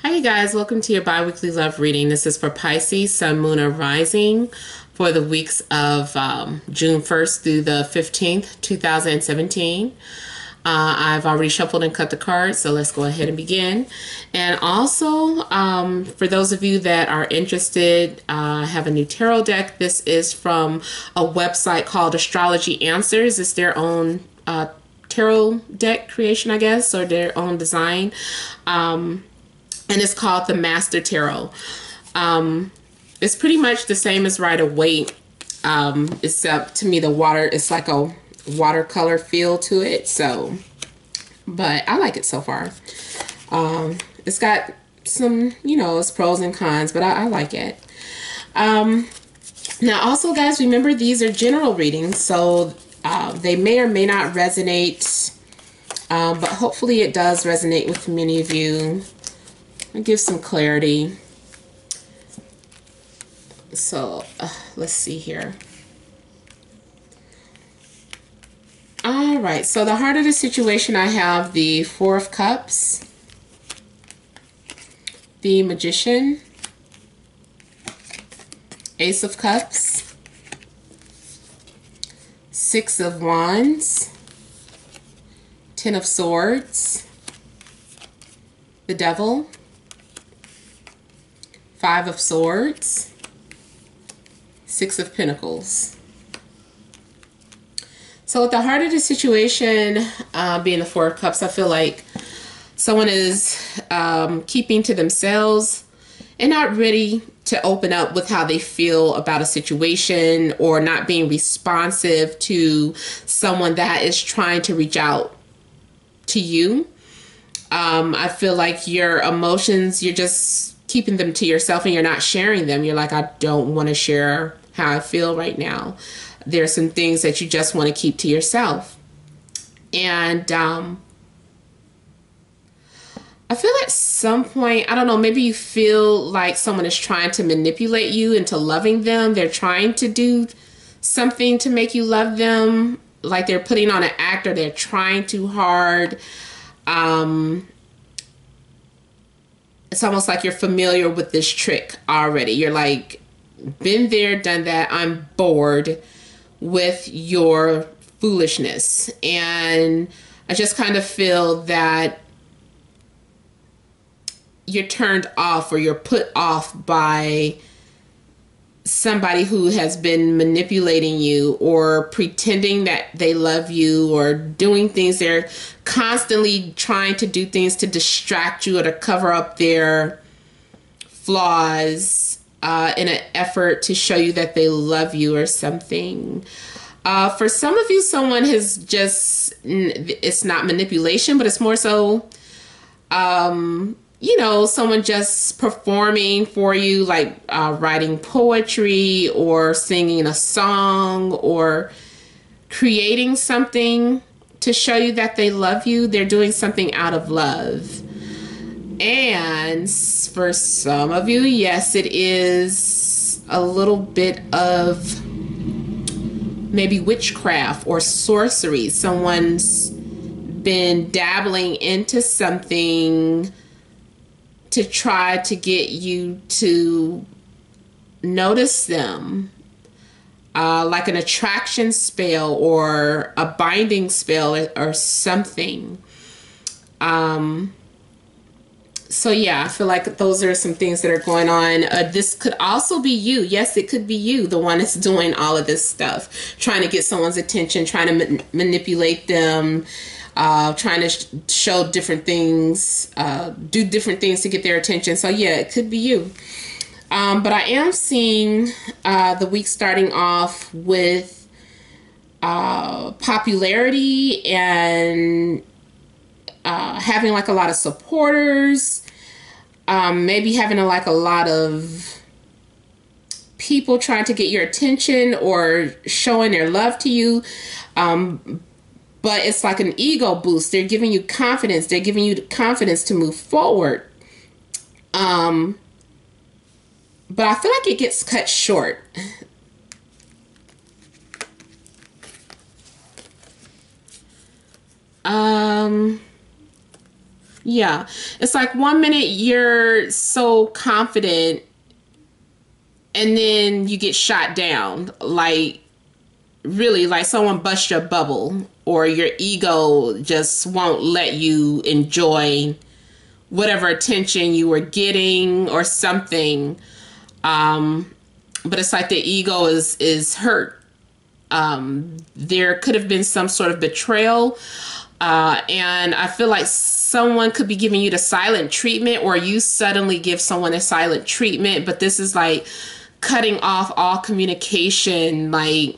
Hi, you guys. Welcome to your bi-weekly love reading. This is for Pisces, Sun, Moon, or Rising for the weeks of June 1st through the 15th, 2017. I've already shuffled and cut the cards, so let's go ahead and begin. And also, for those of you that are interested, I have a new tarot deck. This is from a website called Astrology Answers. It's their own tarot deck creation, I guess, or their own design. And it's called the Master Tarot. It's pretty much the same as Rider-Waite, except to me the water is like a watercolor feel to it. So, but I like it so far. It's got some, it's pros and cons, but I like it. Now, also, guys, remember these are general readings, so they may or may not resonate, but hopefully it does resonate with many of you. And give some clarity. So let's see here. All right, so the heart of the situation, I have the Four of Cups, the Magician, Ace of Cups, Six of Wands, Ten of Swords, the Devil, Five of Swords, Six of Pentacles. So at the heart of the situation, being the Four of Cups, I feel like someone is keeping to themselves and not ready to open up with how they feel about a situation, or not being responsive to someone that is trying to reach out to you. I feel like your emotions, you're just keeping them to yourself and you're not sharing them. You're like, I don't want to share how I feel right now. There's some things that you just want to keep to yourself. And I feel at some point, I don't know, maybe you feel like someone is trying to manipulate you into loving them. They're trying to do something to make you love them. Like they're putting on an act, or they're trying too hard. It's almost like you're familiar with this trick already. You're like, been there, done that. I'm bored with your foolishness. And I just kind of feel that you're turned off, or you're put off by somebody who has been manipulating you, or pretending that they love you, or doing things. They're constantly trying to do things to distract you or to cover up their flaws in an effort to show you that they love you or something. For some of you, someone has just, it's not manipulation, but it's more so someone just performing for you, like writing poetry or singing a song or creating something to show you that they love you. They're doing something out of love. And for some of you, yes, it is a little bit of maybe witchcraft or sorcery. Someone's been dabbling into something to try to get you to notice them, like an attraction spell or a binding spell or something. So yeah, I feel like those are some things that are going on. This could also be you. Yes, it could be you, the one that's doing all of this stuff, trying to get someone's attention, trying to manipulate them, trying to show different things, do different things to get their attention. So yeah, it could be you. But I am seeing the week starting off with popularity and having like a lot of supporters, maybe having a lot of people trying to get your attention or showing their love to you. But it's like an ego boost. They're giving you confidence. They're giving you the confidence to move forward. But I feel like it gets cut short. Yeah. It's like one minute you're so confident and then you get shot down. Like, really, like someone busts your bubble, or your ego just won't let you enjoy whatever attention you were getting or something. But it's like the ego is hurt. There could have been some sort of betrayal. And I feel like someone could be giving you the silent treatment, or you suddenly give someone a silent treatment. But this is like cutting off all communication, like,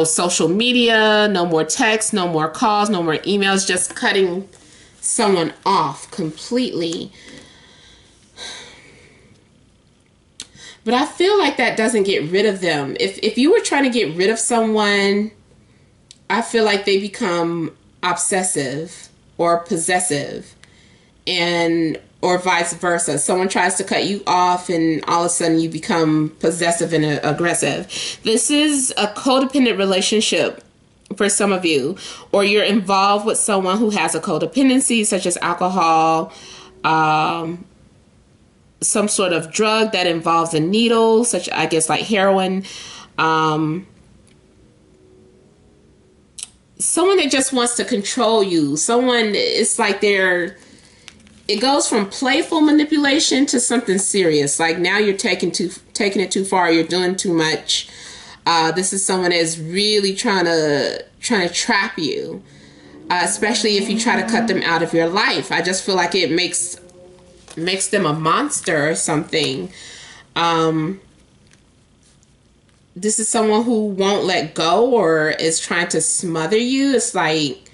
social media, no more texts, no more calls, no more emails, just cutting someone off completely. But I feel like that doesn't get rid of them. If you were trying to get rid of someone, I feel like they become obsessive or possessive, and or vice versa. Someone tries to cut you off and all of a sudden you become possessive and aggressive. This is a codependent relationship for some of you, or you're involved with someone who has a codependency, such as alcohol, some sort of drug that involves a needle, such, I guess, like heroin. Someone that just wants to control you. Someone, it's like it goes from playful manipulation to something serious. Like, now you're taking it too far. You're doing too much. This is someone that's really trying to trap you, especially if you try to cut them out of your life. I just feel like it makes them a monster or something. This is someone who won't let go or is trying to smother you. It's like,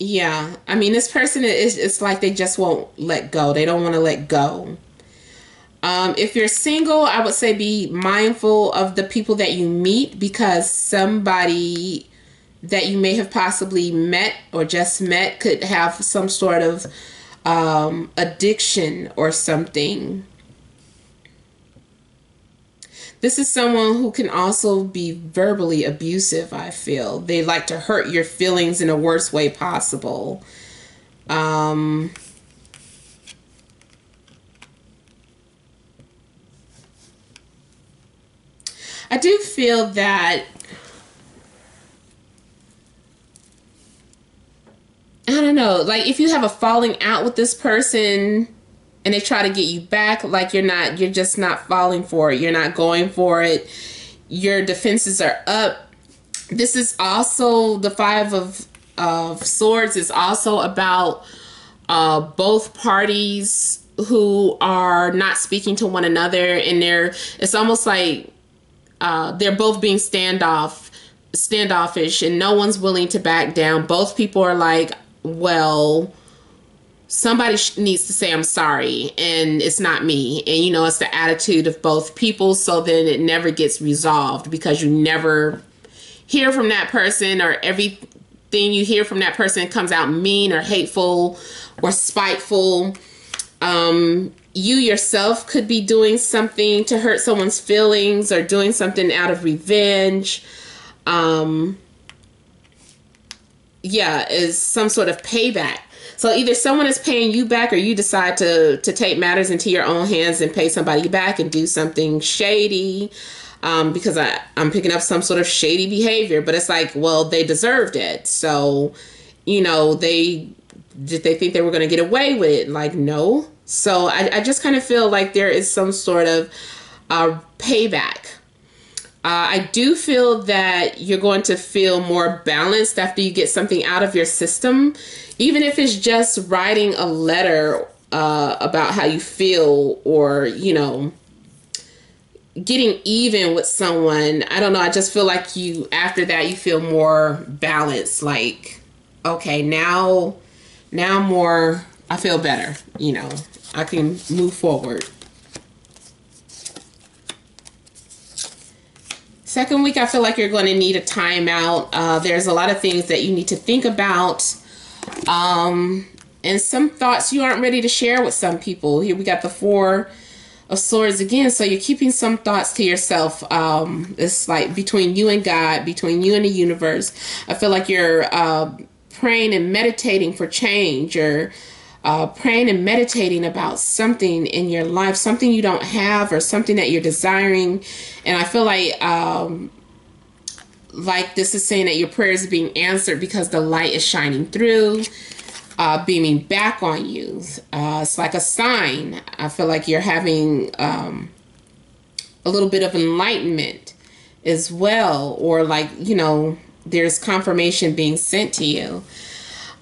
Yeah, I mean, this person is, it's like they just won't let go. They don't want to let go. If you're single, I would say be mindful of the people that you meet, because somebody that you may have possibly met or just met could have some sort of addiction or something. This is someone who can also be verbally abusive, I feel. They like to hurt your feelings in the worst way possible. I do feel that, I don't know, like if you have a falling out with this person and they try to get you back, like you're just not falling for it. You're not going for it. Your defenses are up. This is also the Five of Swords is also about both parties who are not speaking to one another, and it's almost like they're both being standoffish, and no one's willing to back down. Both people are like, well, somebody needs to say I'm sorry, and it's not me. And it's the attitude of both people. So then it never gets resolved, because you never hear from that person, or everything you hear from that person comes out mean or hateful or spiteful. You yourself could be doing something to hurt someone's feelings, or doing something out of revenge. Is some sort of payback. So either someone is paying you back, or you decide to take matters into your own hands and pay somebody back and do something shady. Because I'm picking up some sort of shady behavior, but it's like, well, they deserved it. So, did they think they were going to get away with it? Like, no. So I just kind of feel like there is some sort of payback. I do feel that you're going to feel more balanced after you get something out of your system, even if it's just writing a letter about how you feel, or, getting even with someone. I don't know. I just feel like after that, you feel more balanced. Like, okay, now more, I feel better. I can move forward. Second week, I feel like you're going to need a timeout. There's a lot of things that you need to think about. And some thoughts you aren't ready to share with some people. Here we got the Four of Swords again. So you're keeping some thoughts to yourself. It's like between you and God, between you and the universe. I feel like you're praying and meditating for change, or praying and meditating about something in your life, something you don't have or something that you're desiring. And I feel like this is saying that your prayers are being answered because the light is shining through, beaming back on you. It's like a sign. I feel like you're having a little bit of enlightenment as well, or like, you know, there's confirmation being sent to you.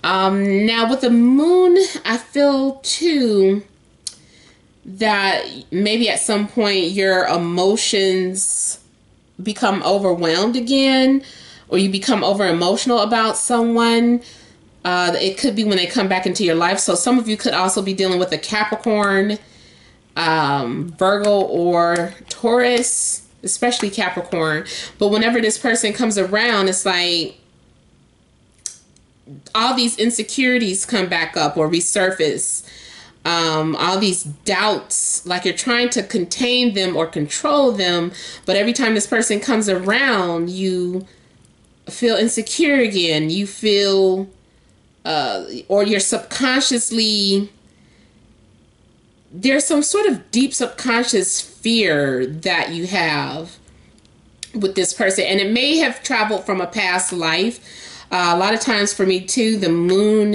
Now with the moon, I feel too that maybe at some point your emotions become overwhelmed again, or you become over emotional about someone. It could be when they come back into your life. So some of you could also be dealing with a Capricorn, Virgo, or Taurus, especially Capricorn. But whenever this person comes around, it's like all these insecurities come back up or resurface. All these doubts, like you're trying to contain them or control them, but every time this person comes around, you feel insecure again. You feel, or you're subconsciously, there's some sort of deep subconscious fear that you have with this person, and it may have traveled from a past life. A lot of times for me too, the moon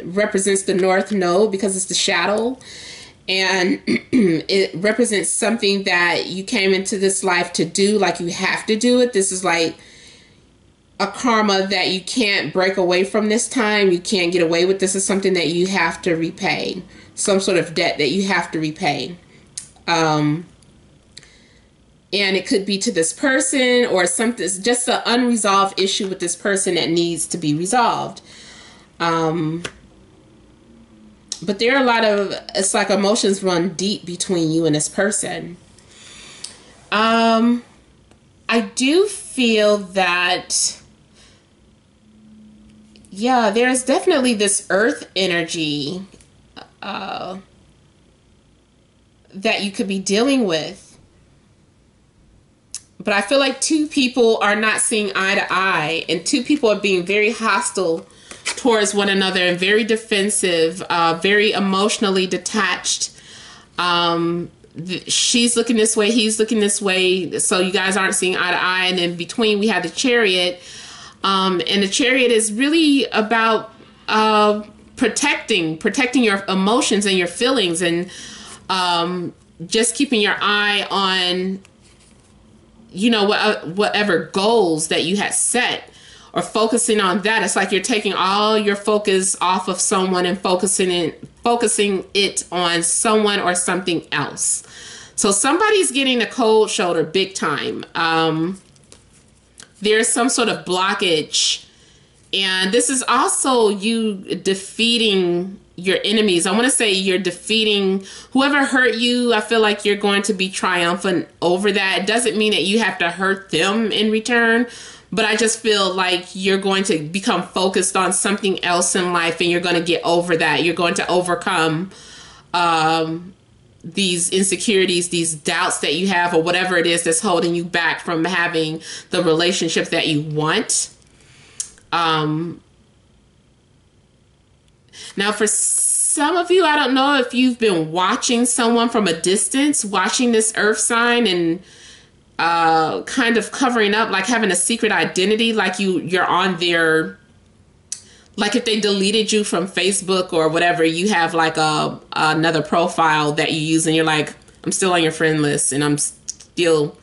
represents the North Node because it's the shadow, and it represents something that you came into this life to do, like you have to do it. This is like a karma that you can't break away from this time. You can't get away with. This is something that you have to repay, some sort of debt that you have to repay. And it could be to this person, or something, just an unresolved issue with this person that needs to be resolved. But there are a lot of, it's like emotions run deep between you and this person. I do feel that, yeah, there's definitely this earth energy that you could be dealing with. But I feel like two people are not seeing eye to eye, and two people are being very hostile towards one another and very defensive, very emotionally detached. She's looking this way, he's looking this way, so you guys aren't seeing eye to eye. And in between we have the Chariot, and the Chariot is really about protecting your emotions and your feelings, and just keeping your eye on, you know, whatever goals that you had set, or focusing on that. It's like you're taking all your focus off of someone and focusing it on someone or something else. So somebody's getting a cold shoulder big time. There's some sort of blockage, and this is also you defeating your enemies. I want to say you're defeating whoever hurt you. I feel like you're going to be triumphant over that. It doesn't mean that you have to hurt them in return, but I just feel like you're going to become focused on something else in life, and you're going to get over that. You're going to overcome these insecurities, these doubts that you have, or whatever it is that's holding you back from having the relationship that you want. Now, for some of you, I don't know if you've been watching someone from a distance, watching this earth sign, and kind of covering up, like having a secret identity, like you're on their, like if they deleted you from Facebook or whatever, you have like another profile that you use, and you're like, I'm still on your friend list, and I'm still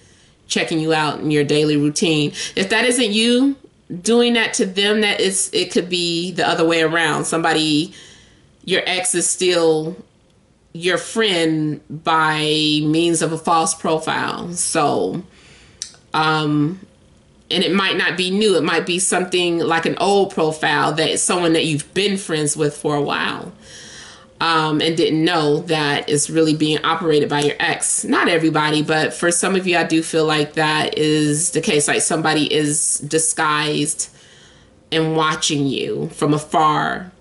checking you out in your daily routine. If that isn't you doing that to them, it could be the other way around. Somebody, your ex is still your friend by means of a false profile. So, and it might not be new. It might be something like an old profile that is someone that you've been friends with for a while, and didn't know that is really being operated by your ex. Not everybody, but for some of you, I do feel like that is the case. Like somebody is disguised and watching you from afar,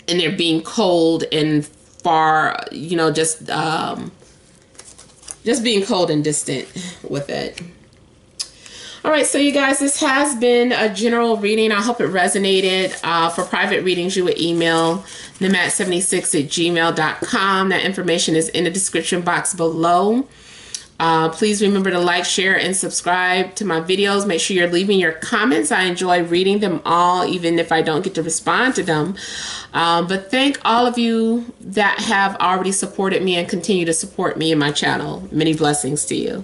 and they're being cold and far, you know, just being cold and distant with it. All right, so you guys, this has been a general reading. I hope it resonated. For private readings, you would email nemat76@gmail.com. That information is in the description box below. Please remember to like, share, and subscribe to my videos. Make sure you're leaving your comments. I enjoy reading them all, even if I don't get to respond to them. But thank all of you that have already supported me and continue to support me and my channel. Many blessings to you.